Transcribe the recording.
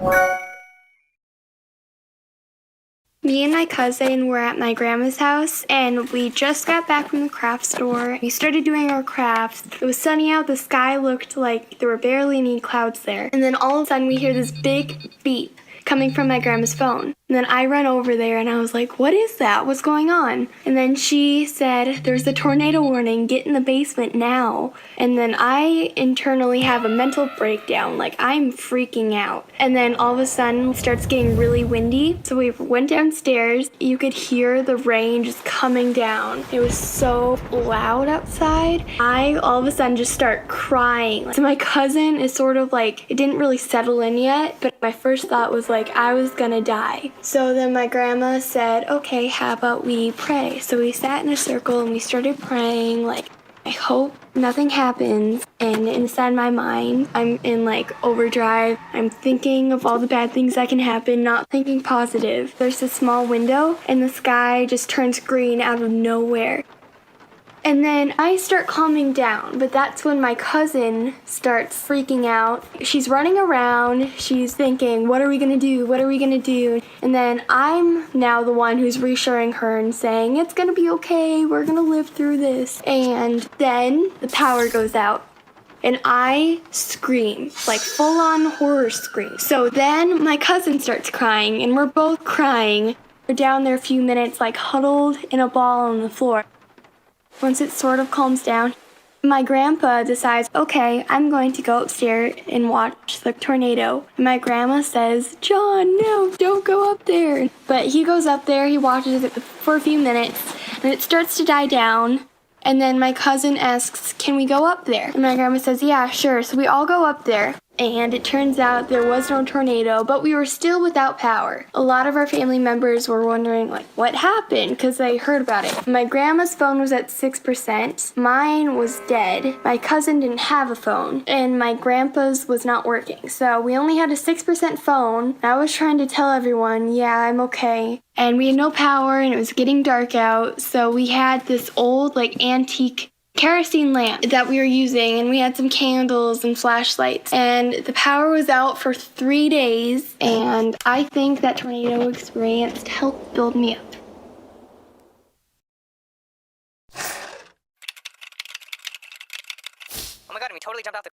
Me and my cousin were at my grandma's house, and we just got back from the craft store. We started doing our crafts. It was sunny out. The sky looked like there were barely any clouds there. And then all of a sudden, we hear this big beep coming from my grandma's phone. And then I run over there, and I was like, what is that? What's going on? And then she said, there's a tornado warning. Get in the basement now. And then I internally have a mental breakdown. Like, I'm freaking out. And then all of a sudden, it starts getting really windy. So we went downstairs. You could hear the rain just coming down. It was so loud outside. I all of a sudden just start crying. So my cousin is sort of like, it didn't really settle in yet, but my first thought was like, I was gonna die. So then my grandma said, okay, how about we pray? So we sat in a circle and we started praying, like, I hope nothing happens. And inside my mind, I'm in like overdrive. I'm thinking of all the bad things that can happen, not thinking positive. There's a small window and the sky just turns green out of nowhere. And then I start calming down, but that's when my cousin starts freaking out. She's running around, she's thinking, what are we gonna do? What are we gonna do? And then I'm now the one who's reassuring her and saying, it's gonna be okay, we're gonna live through this. And then the power goes out. And I scream, like full-on horror scream. So then my cousin starts crying, and we're both crying. We're down there a few minutes, like huddled in a ball on the floor. Once it sort of calms down, my grandpa decides, okay, I'm going to go upstairs and watch the tornado. And my grandma says, John, no, don't go up there. But he goes up there, he watches it for a few minutes, and it starts to die down. And then my cousin asks, can we go up there? And my grandma says, yeah, sure. So we all go up there. And it turns out there was no tornado, but we were still without power. A lot of our family members were wondering, like, what happened? Because they heard about it. My grandma's phone was at 6%. Mine was dead. My cousin didn't have a phone. And my grandpa's was not working. So we only had a 6% phone. I was trying to tell everyone, yeah, I'm okay. And we had no power, and it was getting dark out. So we had this old, like, antique kerosene lamp that we were using, and we had some candles and flashlights, and the power was out for 3 days, and I think that tornado experience helped build me up. Oh my god, and we totally jumped out the